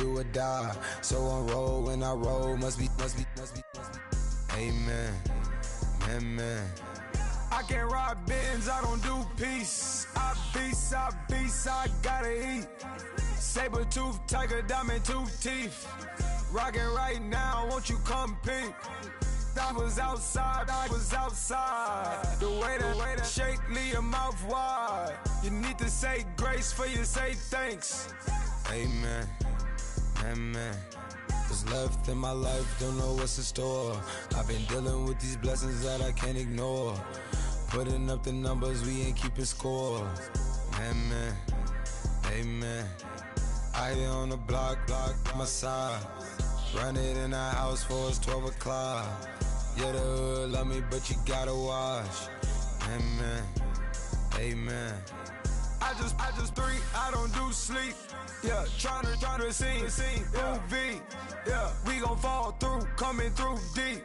do or die. So on roll when I roll, must be. Amen, amen. I can't ride Benz, I don't do peace. I beast, I gotta eat. Saber tooth, tiger, diamond tooth teeth. Rockin' right now, won't you come peep? I was outside. The way that shake, leave your mouth wide. You need to say grace for you say thanks. Amen, amen. What's left in my life, don't know what's in store. I've been dealing with these blessings that I can't ignore. Putting up the numbers, we ain't keeping score. Amen, amen. I here on the block, my side. Run it in the house for it's 12 o'clock. Yeah, the hood love me, but you gotta watch. Amen, amen. I just three, I don't do sleep. Yeah, tryna sing, UV. Yeah, we gon' fall through, coming through deep.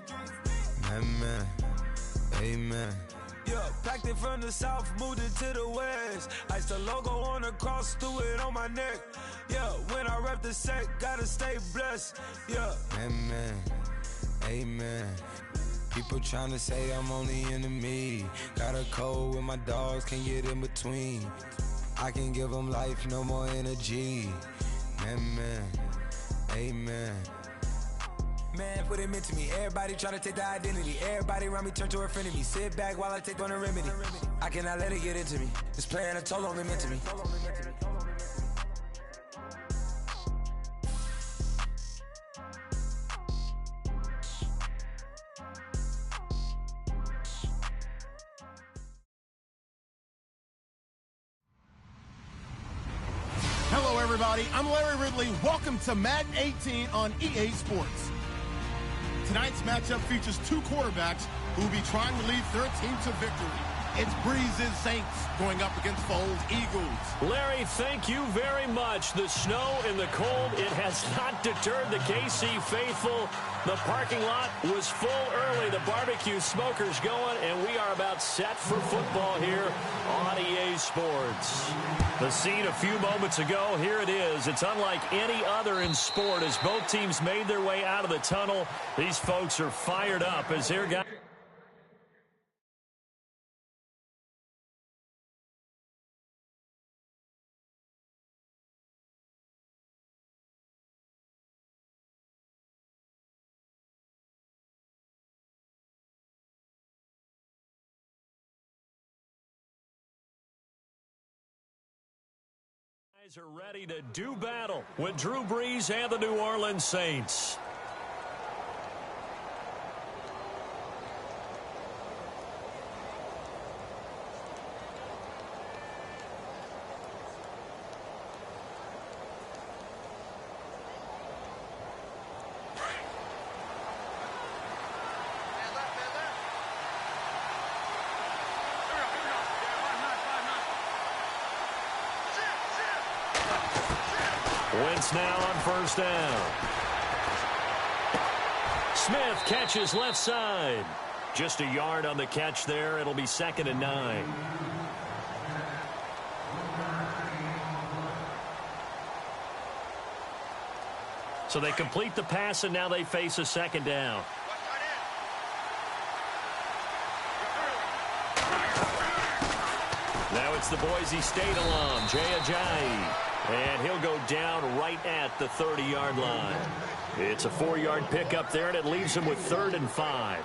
Amen, amen. Yeah, packed it from the south, moved it to the west. Iced the logo on the cross, threw it on my neck. Yeah, when I rep the set, gotta stay blessed. Yeah, amen, amen. People tryna say I'm only enemy. Got a code with my dogs, can't get in between. I can give them life, no more energy. Amen, amen. Man, what it meant to me. Everybody tryna take the identity. Everybody around me turn to a friend of me. Sit back while I take on a remedy. I cannot let it get into me. This playing a toll only meant to me. Hello, everybody. I'm Larry Ridley. Welcome to Madden 18 on EA Sports. Tonight's matchup features two quarterbacks who will be trying to lead their team to victory. It's Breeze's Saints going up against Foles' Eagles. Larry, thank you very much. The snow and the cold, it has not deterred the KC faithful. The parking lot was full early. The barbecue smoker's going, and we are about set for football here on EA Sports. The scene a few moments ago, here it is. It's unlike any other in sport as both teams made their way out of the tunnel. These folks are fired up as their guys. Are ready to do battle with Drew Brees and the New Orleans Saints. Wentz now on first down. Smith catches left side. Just a yard on the catch there. It'll be 2nd and 9. So they complete the pass, and now they face a 2nd down. Now it's the Boise State alum, Jay Ajayi. And he'll go down right at the 30-yard line. It's a 4-yard pickup there, and it leaves him with 3rd and 5.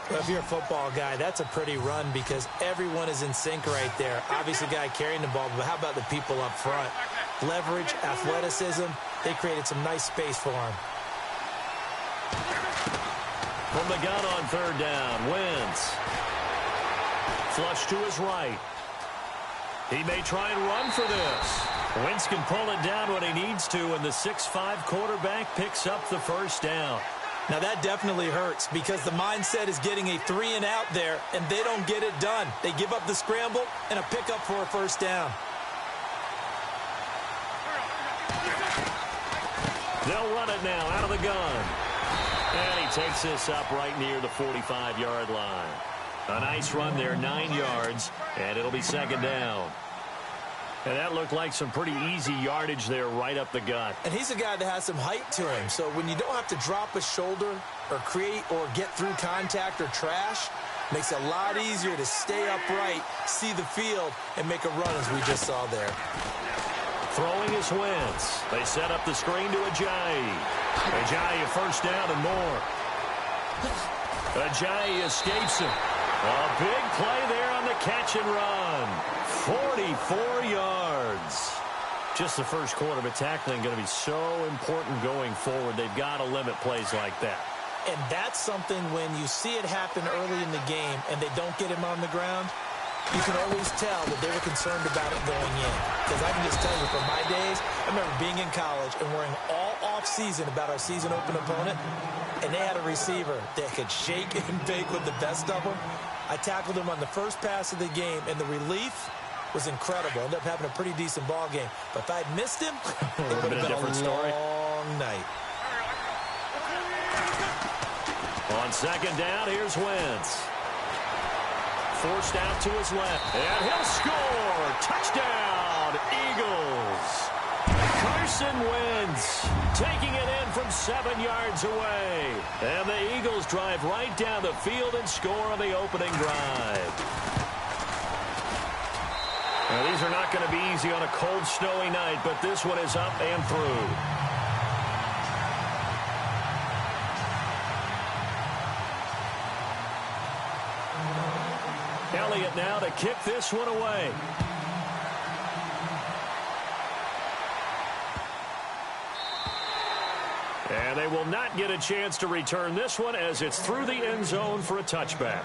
Well, if you're a football guy, that's a pretty run because everyone is in sync right there. Obviously, the guy carrying the ball, but how about the people up front? Leverage, athleticism, they created some nice space for him. From the gun on 3rd down, Wentz. Flush to his right. He may try and run for this. Wentz can pull it down when he needs to, and the 6'5" quarterback picks up the 1st down. Now that definitely hurts because the mindset is getting a 3 and out there, and they don't get it done. They give up the scramble and a pickup for a 1st down. They'll run it now out of the gun. And he takes this up right near the 45-yard line. A nice run there, 9 yards, and it'll be 2nd down. And that looked like some pretty easy yardage there right up the gut. And he's a guy that has some height to him. So when you don't have to drop a shoulder or create or get through contact or trash, makes it a lot easier to stay upright, see the field, and make a run as we just saw there. Throwing is Wentz. They set up the screen to Ajayi. Ajayi first down and more. Ajayi escapes him. A big play there on the catch and run. 44 yards. Just the first quarter, but tackling going to be so important going forward. They've got to limit plays like that. And that's something when you see it happen early in the game and they don't get him on the ground, you can always tell that they were concerned about it going in. Because I can just tell you from my days, I remember being in college and worrying all off-season about our season open opponent, and they had a receiver that could shake and bake with the best of them. I tackled him on the first pass of the game, and the relief was incredible. Ended up having a pretty decent ball game. But if I'd missed him, it would have been a long night. On second down, here's Wentz. Forced out to his left, and he'll score. Touchdown, Eagles. Carson Wentz taking it in from 7 yards away. And the Eagles drive right down the field and score on the opening drive. Now, these are not going to be easy on a cold, snowy night, but this one is up and through. Elliott now to kick this one away. And they will not get a chance to return this one as it's through the end zone for a touchback.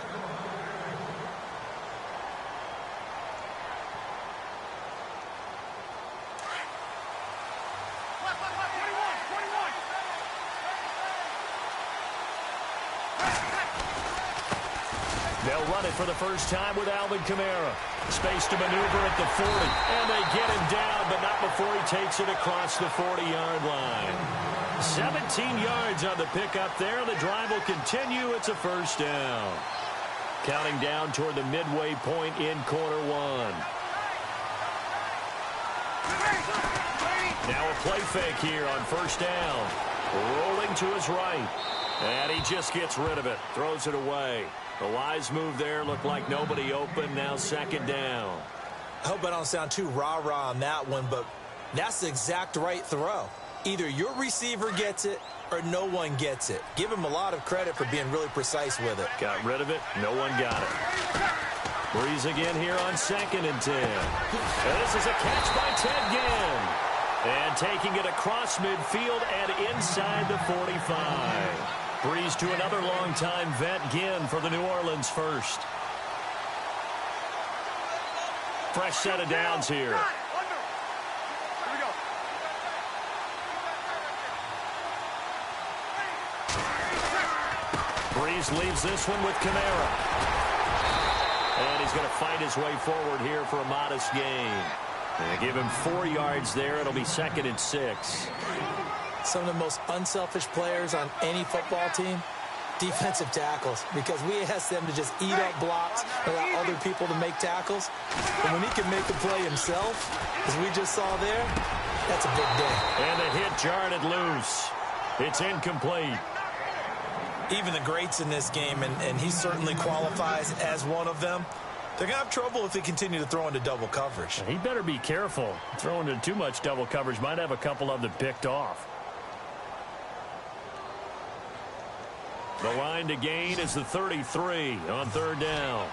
They'll run it for the first time with Alvin Kamara. Space to maneuver at the 40. And they get him down, but not before he takes it across the 40-yard line. 17 yards on the pickup there. The drive will continue. It's a first down. Counting down toward the midway point in quarter one. Now a play fake here on first down. Rolling to his right. And he just gets rid of it. Throws it away. A wise move there. Looked like nobody open. Now second down. I hope I don't sound too rah-rah on that one, but that's the exact right throw. Either your receiver gets it or no one gets it. Give him a lot of credit for being really precise with it. Got rid of it. No one got it. Breeze again here on 2nd and 10. And this is a catch by Ted Ginn. And taking it across midfield and inside the 45. Breeze to another longtime vet, Ginn, for the New Orleans first. Fresh set of downs here. Breeze leaves this one with Kamara. And he's going to fight his way forward here for a modest gain. They give him 4 yards there. It'll be 2nd and 6. Some of the most unselfish players on any football team, defensive tackles, because we ask them to just eat up blocks and allow other people to make tackles. But when he can make the play himself, as we just saw there, that's a big day. And the hit jarred it loose. It's incomplete. Even the greats in this game, and he certainly qualifies as one of them, they're going to have trouble if they continue to throw into double coverage. He better be careful. Throwing into too much double coverage might have a couple of them picked off. The line to gain is the 33 on 3rd down.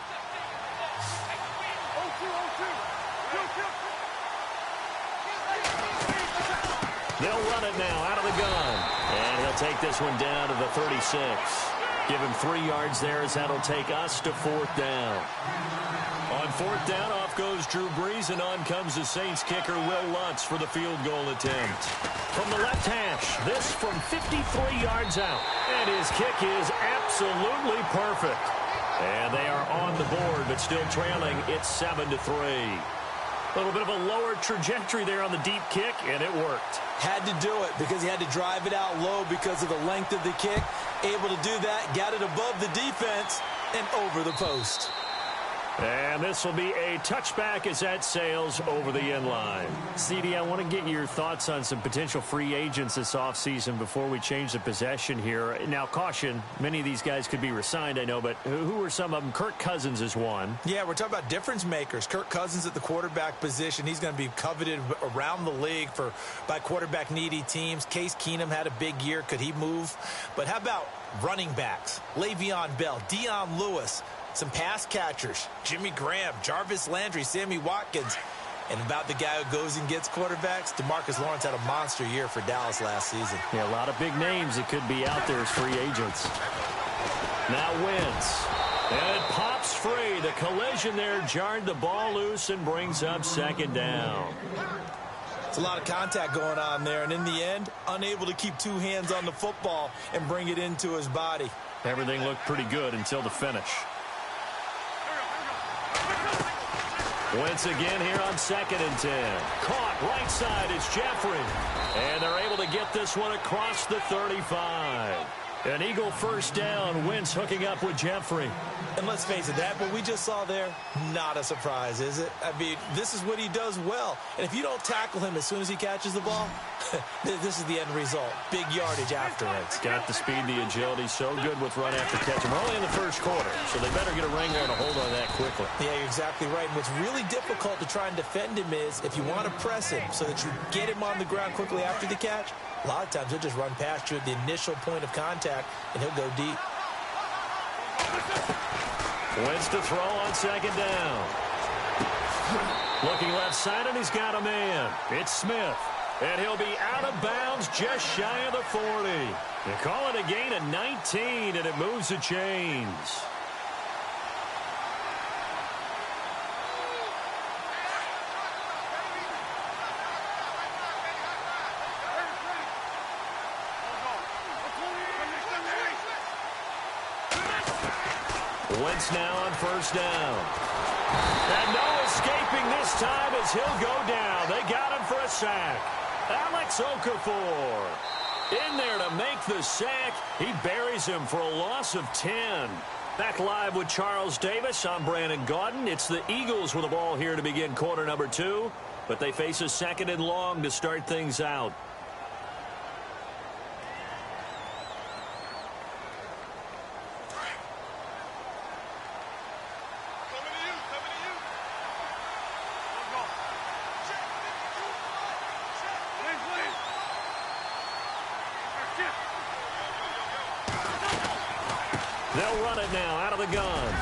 They'll run it now out of the gun. And he'll take this one down to the 36. Give him 3 yards there as that'll take us to 4th down. On 4th down, off goes Drew Brees, and on comes the Saints kicker, Will Lutz, for the field goal attempt. From the left hash, this from 53 yards out. And his kick is absolutely perfect. And they are on the board, but still trailing. It's 7-3. A little bit of a lower trajectory there on the deep kick, and it worked. Had to do it because he had to drive it out low because of the length of the kick. Able to do that, got it above the defense, and over the post. And this will be a touchback as that sails over the end line. CD, I want to get your thoughts on some potential free agents this offseason before we change the possession here. Now, caution, many of these guys could be re-signed, I know, but who are some of them? Kirk Cousins is one. Yeah, we're talking about difference makers. Kirk Cousins at the quarterback position. He's going to be coveted around the league by quarterback-needy teams. Case Keenum had a big year. Could he move? But how about running backs? Le'Veon Bell, Dion Lewis, some pass catchers, Jimmy Graham, Jarvis Landry, Sammy Watkins. And about the guy who goes and gets quarterbacks, DeMarcus Lawrence had a monster year for Dallas last season. Yeah, a lot of big names that could be out there as free agents. Now Wentz. And it pops free. The collision there jarred the ball loose and brings up second down. It's a lot of contact going on there, and in the end, unable to keep two hands on the football and bring it into his body. Everything looked pretty good until the finish. Wentz again here on 2nd and 10. Caught right side is Jeffrey. And they're able to get this one across the 35. An Eagle first down. Wentz hooking up with Jeffrey. And let's face it, that what we just saw there, not a surprise, is it? I mean, this is what he does well. And if you don't tackle him as soon as he catches the ball, this is the end result. Big yardage afterwards. Got the speed, the agility, so good with run after catch. And we're only in the first quarter, so they better get a wrangler and a hold on that quickly. Yeah, you're exactly right. And what's really difficult to try and defend him is if you want to press him so that you get him on the ground quickly after the catch, a lot of times he'll just run past you at the initial point of contact, and he'll go deep. Wentz to throw on 2nd down. Looking left side, and he's got a man. It's Smith. And he'll be out of bounds just shy of the 40. They call it a gain of 19, and it moves the chains. Wentz now on 1st down. And no escaping this time as he'll go down. They got him for a sack. Alex Okafor in there to make the sack. He buries him for a loss of 10. Back live with Charles Davis. I'm Brandon Gaudin. It's the Eagles with the ball here to begin quarter number 2. But they face a 2nd and long to start things out. They'll run it now out of the gun.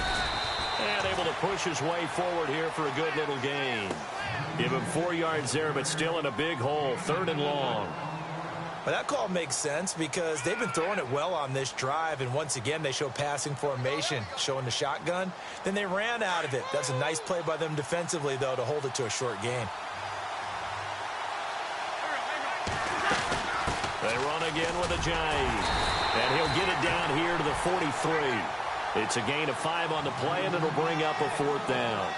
And able to push his way forward here for a good little gain. Give him 4 yards there, but still in a big hole. 3rd and long. Well, that call makes sense because they've been throwing it well on this drive, and once again they show passing formation, showing the shotgun. Then they ran out of it. That's a nice play by them defensively, though, to hold it to a short gain. They run again with a jive. And he'll get it down here to the 43. It's a gain of 5 on the play, and it'll bring up a 4th down.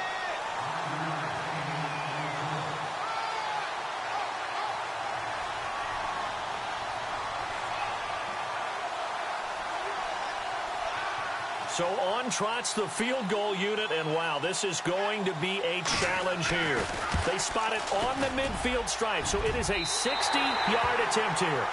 So on trots the field goal unit, and wow, this is going to be a challenge here. They spot it on the midfield stripe, so it is a 60-yard attempt here.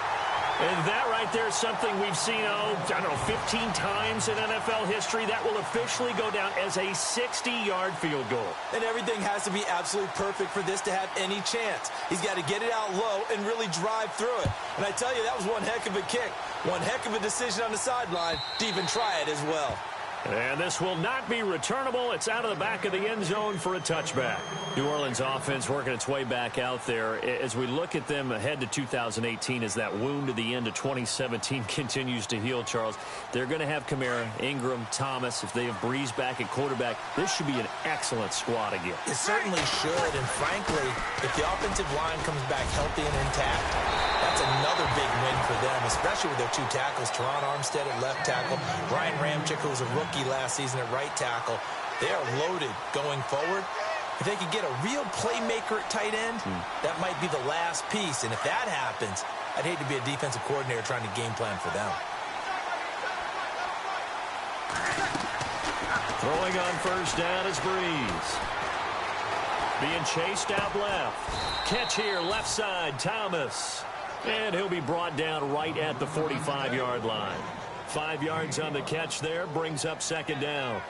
And that right there is something we've seen, I don't know, 15 times in NFL history. That will officially go down as a 60-yard field goal. And everything has to be absolutely perfect for this to have any chance. He's got to get it out low and really drive through it. And I tell you, that was one heck of a kick. One heck of a decision on the sideline to even try it as well. And this will not be returnable. It's out of the back of the end zone for a touchback. New Orleans offense working its way back out there. As we look at them ahead to 2018 as that wound to the end of 2017 continues to heal, Charles, they're going to have Kamara, Ingram, Thomas. If they have Breeze back at quarterback, this should be an excellent squad again. It certainly should. And frankly, if the offensive line comes back healthy and intact, that's another big win for them, especially with their 2 tackles, Teron Armstead at left tackle, Ryan Ramczyk, who was a rookie last season at right tackle. They are loaded going forward. If they could get a real playmaker at tight end, that might be the last piece. And if that happens, I'd hate to be a defensive coordinator trying to game plan for them. Throwing on first down is Breeze. Being chased out left. Catch here, left side, Thomas. And he'll be brought down right at the 45-yard line. 5 yards on the catch there, brings up second down.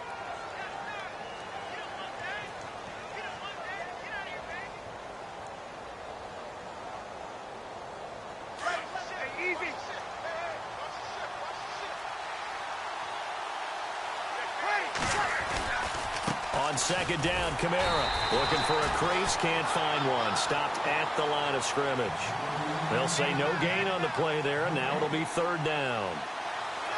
On second down, Kamara looking for a crease, can't find one. Stopped at the line of scrimmage. They'll say no gain on the play there, and now it'll be third down.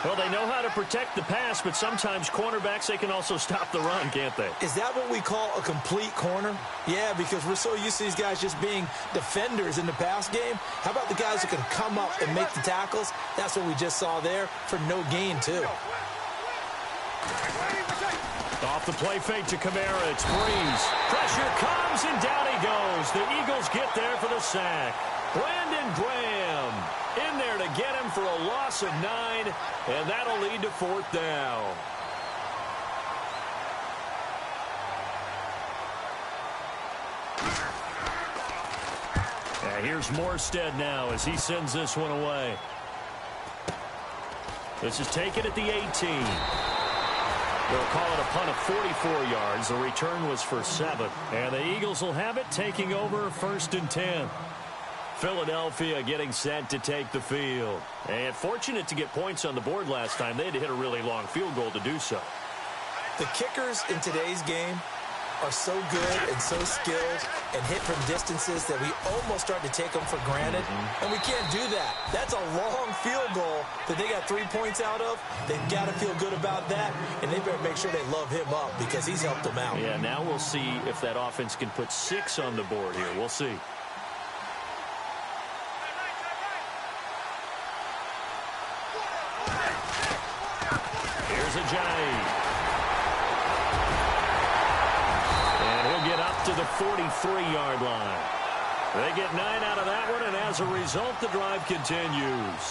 Well, they know how to protect the pass, but sometimes cornerbacks, they can also stop the run, can't they? Is that what we call a complete corner? Yeah, because we're so used to these guys just being defenders in the pass game. How about the guys who can come up and make the tackles? That's what we just saw there for no gain, too. Off the play fake to Kamara, it's Breeze. Pressure comes, and down he goes. The Eagles get there for the sack. Brandon Graham in there to get him for a loss of 9, and that'll lead to fourth down. Here's Morstead now as he sends this one away. This is taken at the 18. They'll call it a punt of 44 yards. The return was for 7. And the Eagles will have it, taking over first and 10. Philadelphia getting set to take the field. And fortunate to get points on the board last time. They had to hit a really long field goal to do so. The kickers in today's game are so good and so skilled and hit from distances that we almost start to take them for granted. And we can't do that. That's a long field goal that they got 3 points out of. They've got to feel good about that, and they better make sure they love him up because he's helped them out. Yeah, now we'll see if that offense can put 6 on the board here. We'll see. Here's Ajayi. Get up to the 43-yard line. They get 9 out of that one, and as a result, the drive continues.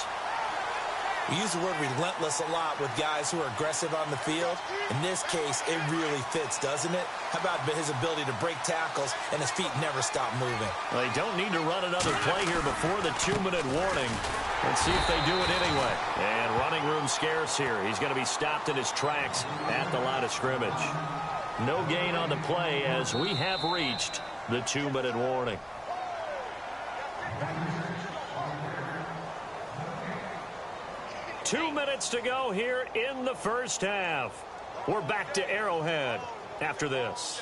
We use the word relentless a lot with guys who are aggressive on the field. In this case, it really fits, doesn't it? How about his ability to break tackles, and his feet never stop moving? Well, they don't need to run another play here before the 2-minute warning. Let's see if they do it anyway. And running room scarce here. He's going to be stopped in his tracks at the line of scrimmage. No gain on the play as we have reached the 2-minute warning. Two minutes to go here in the first half. We're back to Arrowhead after this.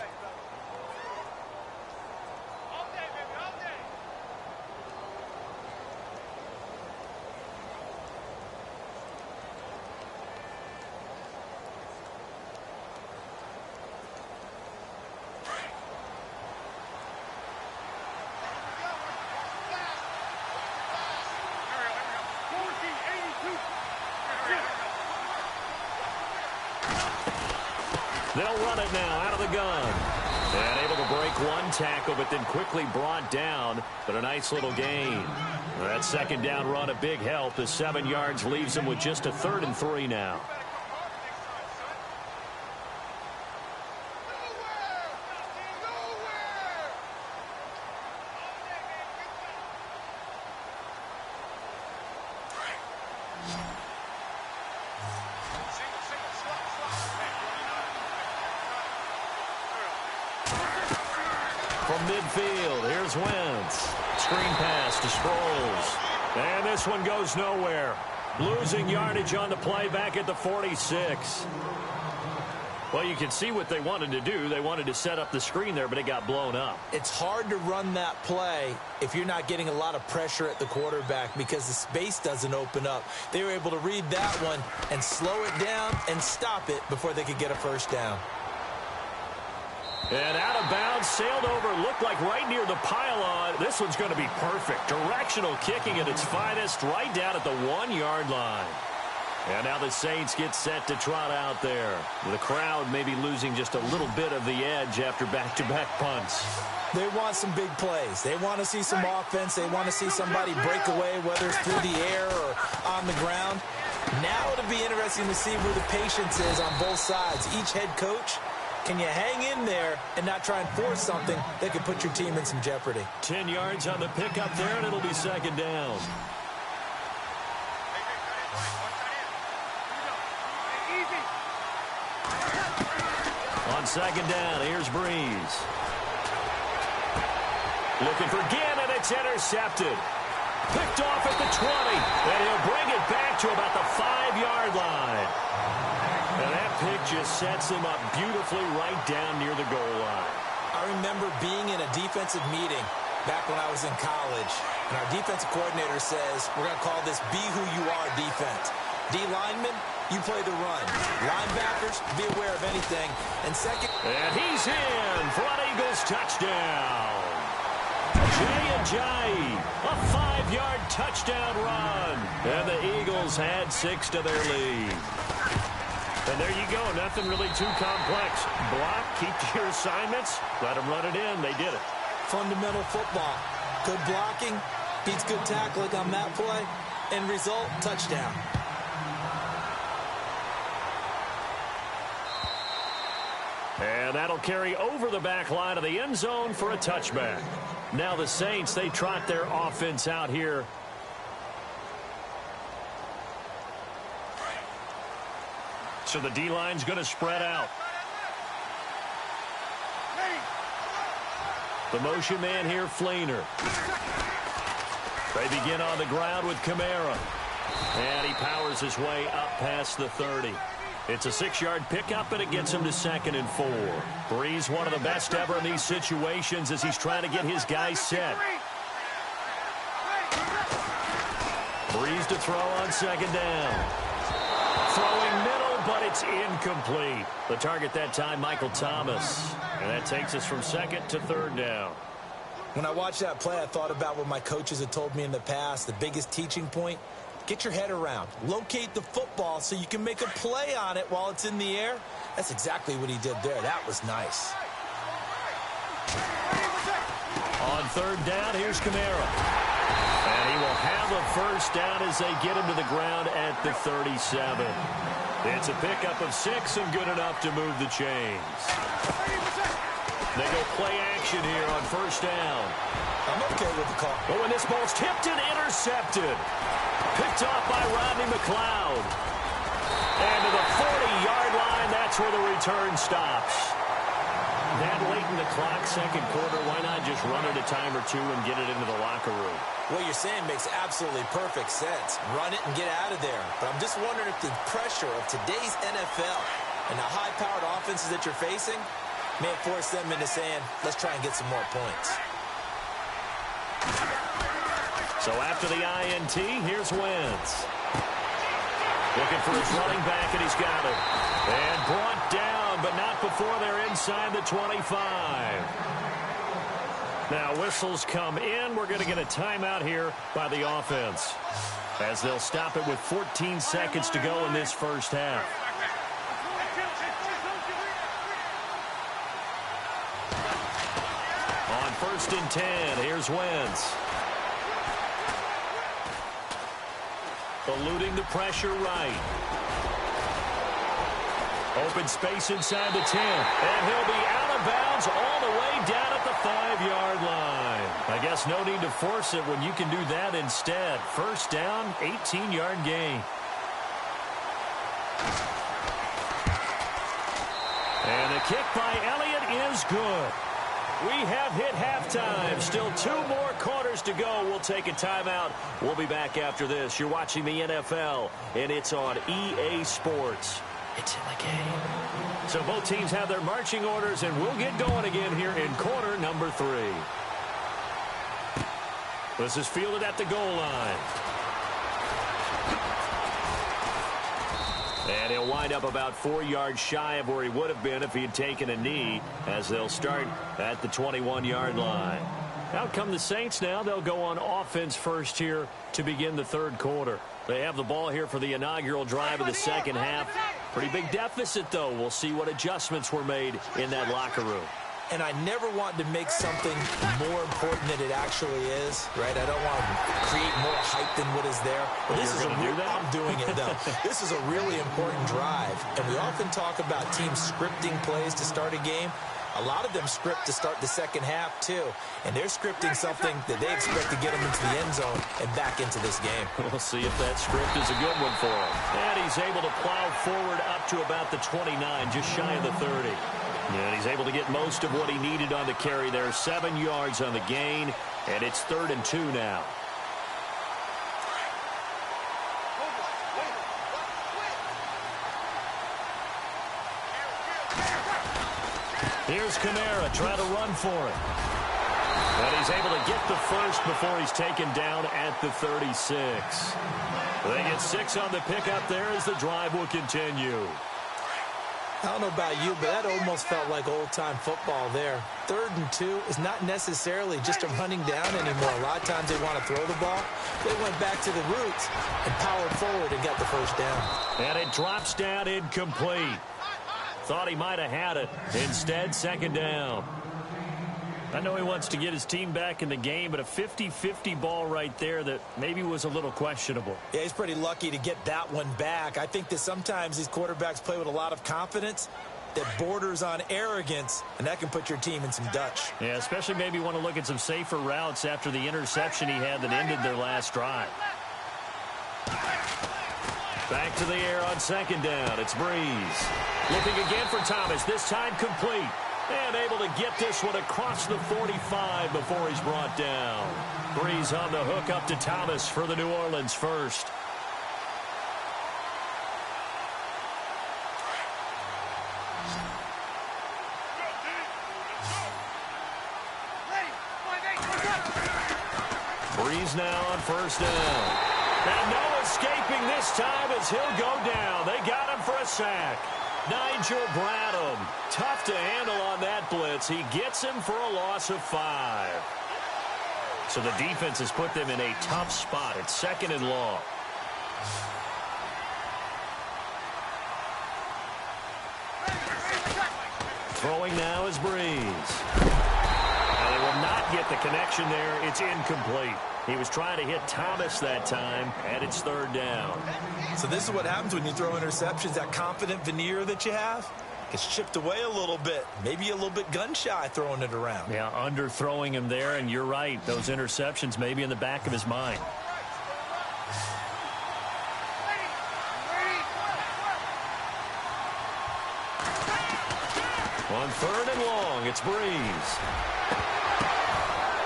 They'll run it now out of the gun. And able to break one tackle, but then quickly brought down. But a nice little gain. That second down run, a big help. The 7 yards leaves them with just a 3rd and 3 now. From midfield, here's Wentz. Screen pass to Sproles. And this one goes nowhere. Losing yardage on the play back at the 46. Well, you can see what they wanted to do. They wanted to set up the screen there, but it got blown up. It's hard to run that play if you're not getting a lot of pressure at the quarterback because the space doesn't open up. They were able to read that one and slow it down and stop it before they could get a first down. And out of bounds, sailed over, looked like right near the pylon. This one's going to be perfect. Directional kicking at its finest, right down at the 1-yard line. And now the Saints get set to trot out there. The crowd maybe losing just a little bit of the edge after back-to-back punts. They want some big plays. They want to see some offense. They want to see somebody break away, whether it's through the air or on the ground. Now it'll be interesting to see where the patience is on both sides. Each head coach, can you hang in there and not try and force something that could put your team in some jeopardy? 10 yards on the pickup there, and it'll be second down. On second down, here's Breeze. Looking for Gannon, it's intercepted. Picked off at the 20, and he'll bring it back to about the 5-yard line. And that pick just sets him up beautifully right down near the goal line. I remember being in a defensive meeting back when I was in college, and our defensive coordinator says, we're going to call this be who you are defense. D linemen, you play the run. Linebackers, be aware of anything. And second. And he's in for an Eagles touchdown. J, a 5-yard touchdown run. And the Eagles add 6 to their lead. And there you go. Nothing really too complex. Block, keep to your assignments, let them run it in. They did it. Fundamental football. Good blocking beats good tackling on that play. End result, touchdown. And that'll carry over the back line of the end zone for a touchback. Now the Saints, they trot their offense out here. So the D-line's going to spread out. The motion man here, Flainer. They begin on the ground with Kamara. And he powers his way up past the 30. It's a 6-yard pickup, and it gets him to 2nd and 4. Breeze, one of the best ever in these situations as he's trying to get his guys set. Breeze to throw on 2nd down. Throwing middle, but it's incomplete. The target that time, Michael Thomas. And that takes us from 2nd to 3rd down. When I watched that play, I thought about what my coaches had told me in the past. The biggest teaching point, get your head around. Locate the football so you can make a play on it while it's in the air. That's exactly what he did there. That was nice. On 3rd down, here's Kamara. And he will have a first down as they get him to the ground at the 37. It's a pickup of 6 and good enough to move the chains. They go play action here on 1st down. I'm okay with the call. But when this ball's tipped and intercepted. Picked off by Rodney McLeod. And to the 40-yard line, that's where the return stops. That late in the clock, 2nd quarter, why not just run it a time or two and get it into the locker room? What you're saying makes absolutely perfect sense. Run it and get out of there. But I'm just wondering if the pressure of today's NFL and the high-powered offenses that you're facing may force them into saying, let's try and get some more points. So after the INT, here's Wentz. Looking for his running back, and he's got it. And brought down, but not before they're inside the 25. Now whistles come in. We're going to get a timeout here by the offense, as they'll stop it with 14 seconds to go in this first half. On 1st and 10, here's Wentz. Eluding the pressure right. Open space inside the 10. And he'll be out of bounds all the way down at the 5-yard line. I guess no need to force it when you can do that instead. 1st down, 18-yard gain. And the kick by Elliott is good. We have hit halftime. Still 2 more quarters to go. We'll take a timeout. We'll be back after this. You're watching the NFL, and it's on EA Sports. It's in the game. So both teams have their marching orders, and we'll get going again here in quarter number 3. This is fielded at the goal line. And he'll wind up about 4 yards shy of where he would have been if he had taken a knee, as they'll start at the 21-yard line. Out come the Saints now. They'll go on offense first here to begin the 3rd quarter. They have the ball here for the inaugural drive of the 2nd half. Pretty big deficit, though. We'll see what adjustments were made in that locker room. and I never want to make something more important than it actually is, right? I don't want to create more hype than what is there. But this is I'm doing it, though. This is a really important drive, and we often talk about teams scripting plays to start a game. A lot of them script to start the second half, too. And they're scripting something that they expect to get them into the end zone and back into this game. We'll see if that script is a good one for him. And he's able to plow forward up to about the 29, just shy of the 30. And he's able to get most of what he needed on the carry there. 7 yards on the gain, and it's 3rd and 2 now. Here's Kamara trying to run for it. And he's able to get the first before he's taken down at the 36. They get 6 on the pickup there as the drive will continue. I don't know about you, but that almost felt like old-time football there. 3rd and 2 is not necessarily just a running down anymore. A lot of times they want to throw the ball. They went back to the roots and powered forward and got the first down. And it drops down incomplete. Thought he might have had it. Instead, 2nd down. I know he wants to get his team back in the game, but a 50-50 ball right there that maybe was a little questionable. Yeah, he's pretty lucky to get that one back. I think that sometimes these quarterbacks play with a lot of confidence that borders on arrogance, and that can put your team in some Dutch. Yeah, especially maybe want to look at some safer routes after the interception he had that ended their last drive. Back to the air on 2nd down. It's Breeze. Looking again for Thomas, this time complete. And able to get this one across the 45 before he's brought down. Breeze on the hook up to Thomas for the New Orleans first. Breeze now on 1st down. And no escaping this time as he'll go down. They got him for a sack. Nigel Bradham, tough to handle on that blitz. He gets him for a loss of 5. So the defense has put them in a tough spot. It's 2nd and long. Throwing now is Breeze. And they will not get the connection there. It's incomplete. He was trying to hit Thomas that time, and it's 3rd down. So this is what happens when you throw interceptions. That confident veneer that you have gets chipped away a little bit. Maybe a little bit gun-shy throwing it around. Yeah, underthrowing him there, and you're right. Those interceptions may be in the back of his mind. On 3rd and long, it's Breeze.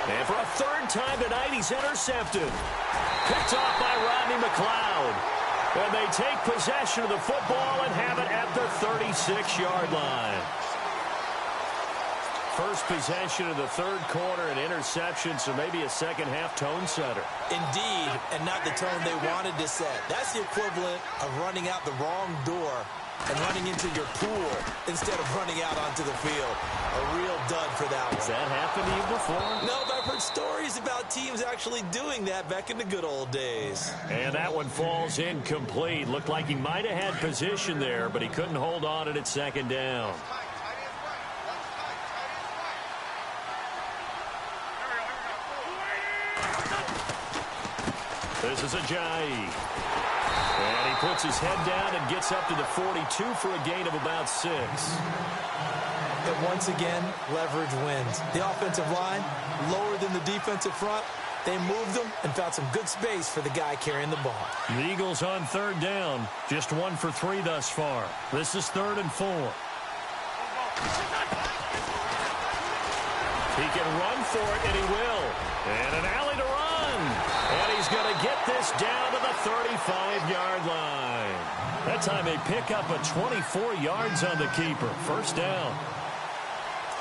And for a 3rd time tonight, he's intercepted. Picked off by Rodney McLeod. And they take possession of the football and have it at the 36-yard line. First possession of the 3rd quarter, an interception, so maybe a second-half tone setter. Indeed, and not the tone they wanted to set. That's the equivalent of running out the wrong door and running into your pool instead of running out onto the field. A real dud for that one. Has that happened to you before? No, but I've heard stories about teams actually doing that back in the good old days. And that one falls incomplete. Looked like he might have had position there, but he couldn't hold on at 2nd down. This is Ajayi. And he puts his head down and gets up to the 42 for a gain of about 6. And once again, leverage wins. The offensive line, lower than the defensive front. They moved them and found some good space for the guy carrying the ball. The Eagles on 3rd down. Just 1 for 3 thus far. This is 3rd and 4. He can run for it, and he will. And an alley to run. And he's going to get this down to the 35-yard line. That time they pick up a 24 yards on the keeper. 1st down.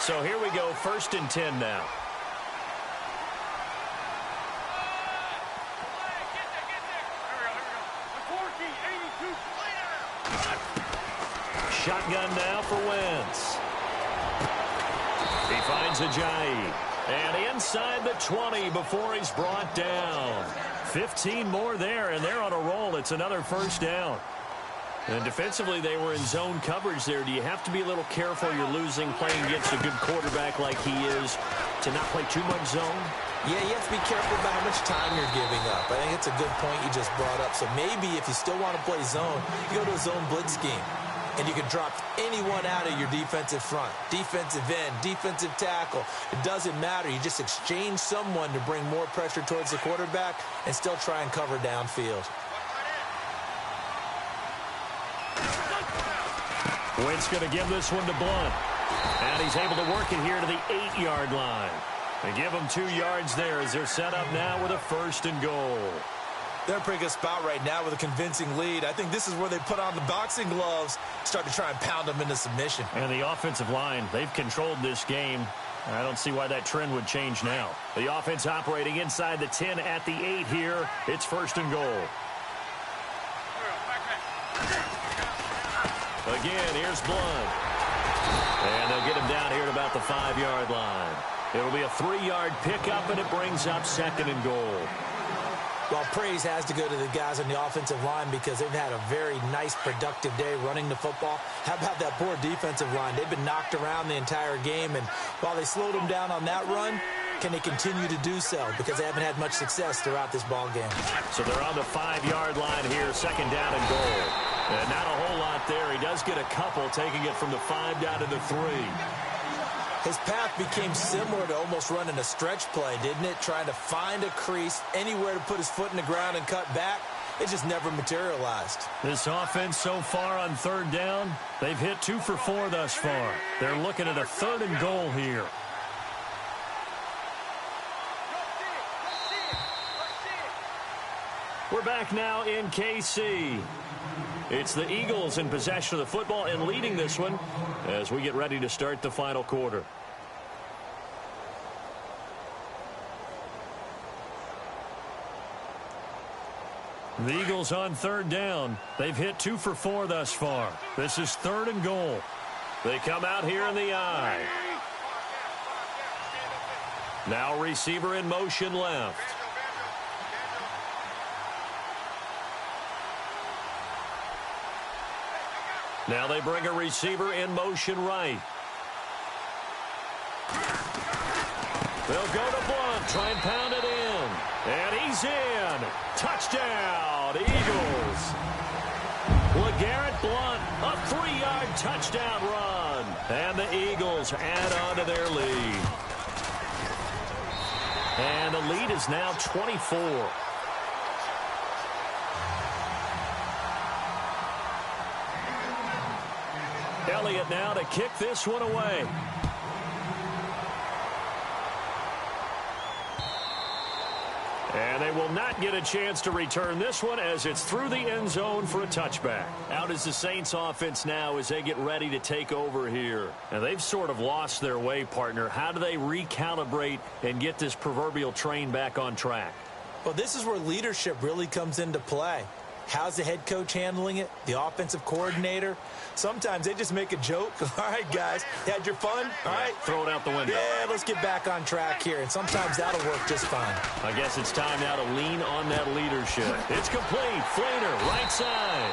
So here we go, 1st and 10 now. Shotgun now for Wentz. He finds Ajayi. And inside the 20 before he's brought down. 15 more there, and they're on a roll. It's another 1st down. And defensively, they were in zone coverage there. Do you have to be a little careful? You're losing, playing against a good quarterback like he is, to not play too much zone? Yeah, you have to be careful about how much time you're giving up. I think it's a good point you just brought up. So maybe if you still want to play zone, you go to a zone blitz scheme. And you can drop anyone out of your defensive front, defensive end, defensive tackle. It doesn't matter. You just exchange someone to bring more pressure towards the quarterback and still try and cover downfield. Wentz going to give this one to Blunt. And he's able to work it here to the 8-yard line. They give him 2 yards there as they're set up now with a 1st and goal. They're in a pretty good spot right now with a convincing lead. I think this is where they put on the boxing gloves, start to try and pound them into submission. And the offensive line, they've controlled this game. I don't see why that trend would change now. The offense operating inside the 10 at the 8 here. It's 1st and goal. Again, here's Blunt. And they'll get him down here at about the 5-yard line. It'll be a 3-yard pickup, and it brings up 2nd and goal. Well, praise has to go to the guys on the offensive line because they've had a very nice, productive day running the football. How about that poor defensive line? They've been knocked around the entire game, and while they slowed them down on that run, can they continue to do so? Because they haven't had much success throughout this ball game. So they're on the 5-yard line here, 2nd down and goal. And not a whole lot there. He does get a couple, taking it from the 5 down to the 3. His path became similar to almost running a stretch play, didn't it? Trying to find a crease, anywhere to put his foot in the ground and cut back. It just never materialized. This offense so far on 3rd down, they've hit 2 for 4 thus far. They're looking at a 3rd and goal here. We're back now in KC. It's the Eagles in possession of the football and leading this one as we get ready to start the final quarter. The Eagles on 3rd down. They've hit 2 for 4 thus far. This is 3rd and goal. They come out here in the I. Now receiver in motion left. Now they bring a receiver in motion right. They'll go to Blunt, try and pound it in. And he's in. Touchdown, Eagles. LeGarrette Blunt, a 3-yard touchdown run. And the Eagles add on to their lead. And the lead is now 24. Elliott now to kick this one away. And they will not get a chance to return this one as it's through the end zone for a touchback. Out is the Saints offense now as they get ready to take over here. And they've sort of lost their way, partner. How do they recalibrate and get this proverbial train back on track? Well, this is where leadership really comes into play. How's the head coach handling it? The offensive coordinator? Sometimes they just make a joke. All right, guys, had your fun? All right. Throw it out the window. Yeah, let's get back on track here. And sometimes that'll work just fine. I guess it's time now to lean on that leadership. It's complete. Flater, right side.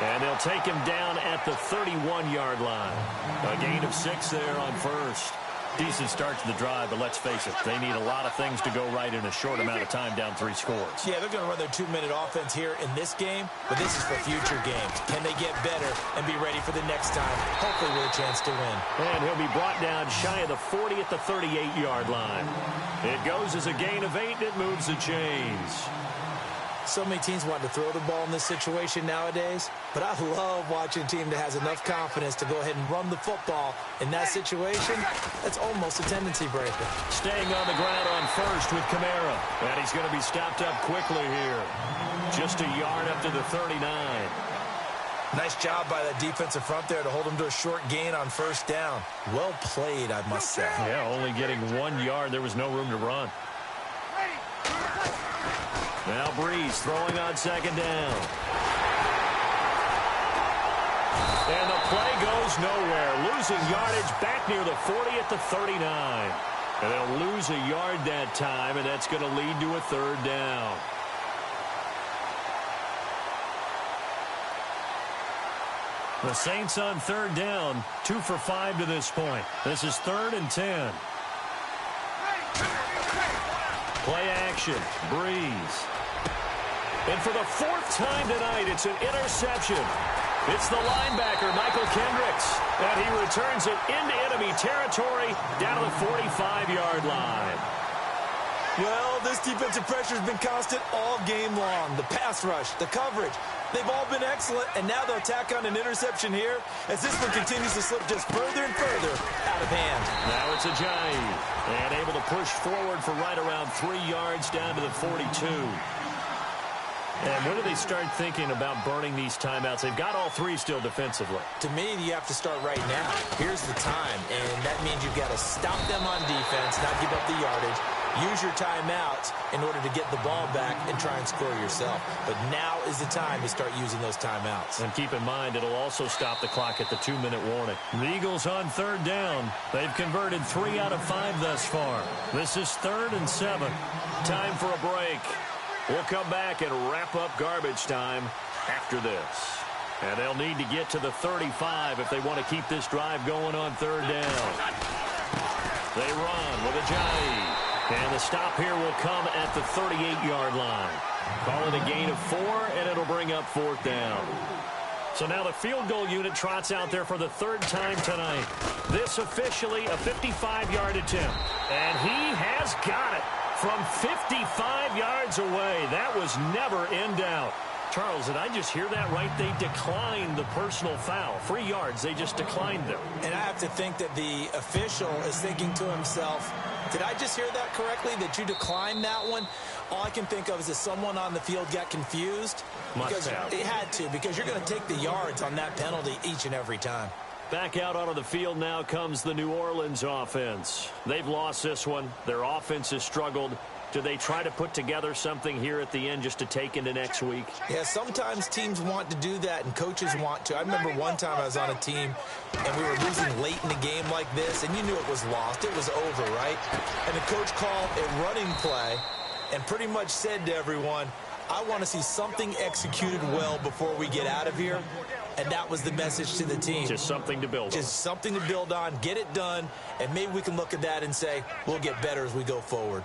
And they'll take him down at the 31-yard line. A gain of 6 there on 1st. Decent start to the drive, but let's face it, they need a lot of things to go right in a short amount of time down 3 scores. Yeah, they're going to run their 2-minute offense here in this game, but this is for future games. Can they get better and be ready for the next time, hopefully with a chance to win? And he'll be brought down shy of the 40 at the 38-yard line. It goes as a gain of 8, and it moves the chains. So many teams want to throw the ball in this situation nowadays, but I love watching a team that has enough confidence to go ahead and run the football in that situation. That's almost a tendency breaker. Staying on the ground on 1st with Kamara, and he's going to be stopped up quickly here. Just a yard up to the 39. Nice job by that defensive front there to hold him to a short gain on 1st down. Well played, I must say. Yeah, only getting 1 yard. There was no room to run. Now Breeze throwing on 2nd down. And the play goes nowhere. Losing yardage back near the 40 at the 39. And they'll lose a yard that time, and that's going to lead to a 3rd down. The Saints on third down, 2 for 5 to this point. This is 3rd and 10. Play action, Breeze. And for the 4th time tonight, it's an interception. It's the linebacker, Michael Kendricks, and he returns it into enemy territory down to the 45-yard line. Well, this defensive pressure has been constant all game long. The pass rush, the coverage, they've all been excellent, and now they'll tack on an interception here as this one continues to slip just further and further out of hand. Now it's Ajayi, and able to push forward for right around 3 yards down to the 42. And when do they start thinking about burning these timeouts? They've got all 3 still defensively. To me, you have to start right now. Here's the time, and that means you've got to stop them on defense, not give up the yardage, use your timeouts in order to get the ball back and try and score yourself. But now is the time to start using those timeouts. And keep in mind, it'll also stop the clock at the 2-minute warning. The Eagles on third down. They've converted 3 out of 5 thus far. This is 3rd and 7. Time for a break. We'll come back and wrap up garbage time after this. And they'll need to get to the 35 if they want to keep this drive going on third down. They run with Ajayi. And the stop here will come at the 38-yard line. Call it a gain of 4, and it'll bring up 4th down. So now the field goal unit trots out there for the 3rd time tonight. This officially a 55-yard attempt. And he has got it from 55 yards away. That was never in doubt. Charles, did I just hear that right? They declined the personal foul. 3 yards, they just declined them. And I have to think that the official is thinking to himself, did I just hear that correctly, that you declined that one? All I can think of is that someone on the field got confused. Must have. It had to, because you're going to take the yards on that penalty each and every time. Back out onto the field now comes the New Orleans offense. They've lost this one. Their offense has struggled. Do they try to put together something here at the end just to take into next week? Yeah, sometimes teams want to do that and coaches want to. I remember one time I was on a team and we were losing late in the game like this, and you knew it was lost. It was over, right? And the coach called a running play and pretty much said to everyone, I want to see something executed well before we get out of here. And that was the message to the team. Just something to build on. Just something to build on, get it done, and maybe we can look at that and say, we'll get better as we go forward.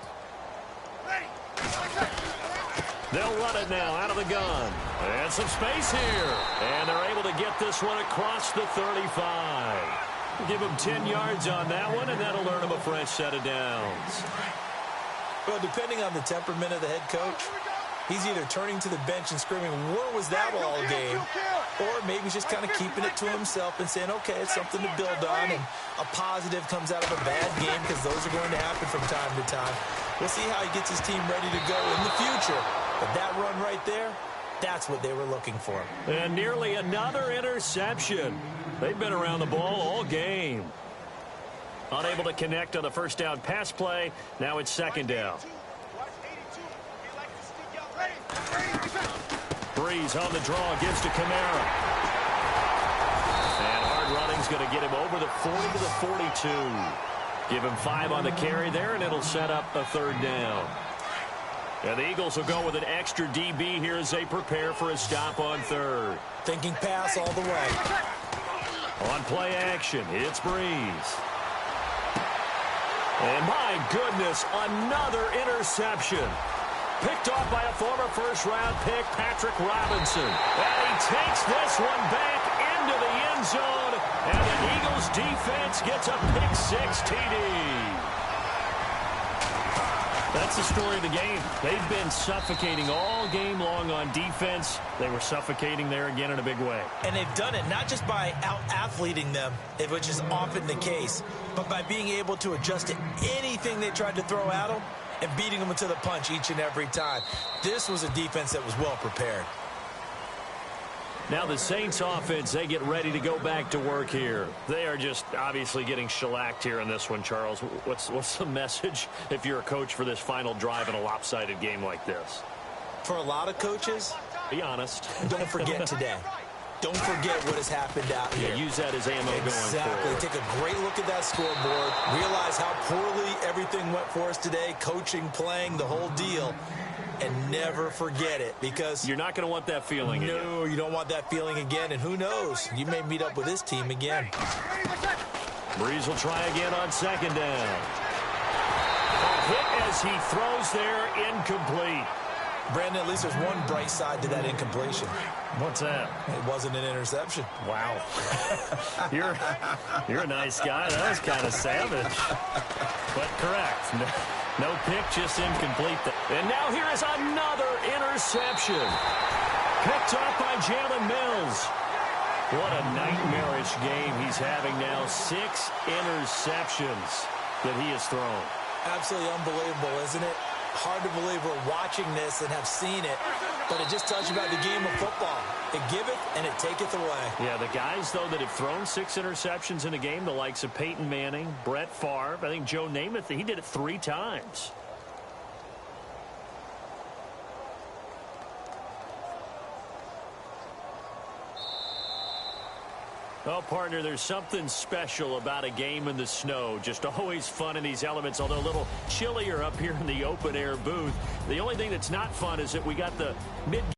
They'll run it now out of the gun. And some space here. And they're able to get this one across the 35. Give them 10 yards on that one, and that'll earn them a fresh set of downs. Well, depending on the temperament of the head coach, he's either turning to the bench and screaming, where was that all game? Or maybe he's just kind of keeping it to himself and saying, okay, it's something to build on, and a positive comes out of a bad game, because those are going to happen from time to time. We'll see how he gets his team ready to go in the future. But that run right there, that's what they were looking for. And nearly another interception. They've been around the ball all game. Unable to connect on the first down pass play. Now it's 2nd down. Breeze on the draw, gives to Kamara. And hard running's going to get him over the 40 to the 42. Give him 5 on the carry there, and it'll set up a 3rd down. And the Eagles will go with an extra DB here as they prepare for a stop on 3rd. Thinking pass all the way. On play action, it's Breeze. And my goodness, another interception. Picked off by a former first-round pick, Patrick Robinson. And he takes this one back into the end zone. And the Eagles defense gets a pick-6 TD. That's the story of the game. They've been suffocating all game long on defense. They were suffocating there again in a big way. And they've done it not just by out-athleting them, which is often the case, but by being able to adjust to anything they tried to throw at them and beating them to the punch each and every time. This was a defense that was well prepared. Now the Saints offense, they get ready to go back to work here. They are just obviously getting shellacked here in this one, Charles. What's the message if you're a coach for this final drive in a lopsided game like this? For a lot of coaches, be honest. Don't forget today. Don't forget what has happened out here. Yeah, use that as ammo going forward. Take a great look at that scoreboard. Realize how poorly everything went for us today. Coaching, playing, the whole deal. and never forget it, because you're not going to want that feeling again. No, you don't want that feeling again, and who knows, you may meet up with this team again. Breeze will try again on second down. A hit as he throws there, incomplete. Brandon, at least there's one bright side to that incompletion. What's that? It wasn't an interception. Wow. You're a nice guy. That was kind of savage. But correct. No pick, just incomplete. And now here is another interception. Picked up by Jalen Mills. What a nightmarish game he's having now. 6 interceptions that he has thrown. Absolutely unbelievable, isn't it? Hard to believe we're watching this and have seen it, but it just tells you about the game of football. It giveth and it taketh away. Yeah, the guys, though, that have thrown 6 interceptions in a game, the likes of Peyton Manning, Brett Favre, I think Joe Namath, he did it 3 times. Oh, partner, there's something special about a game in the snow. Just always fun in these elements, although a little chillier up here in the open-air booth. The only thing that's not fun is that we got the mid-game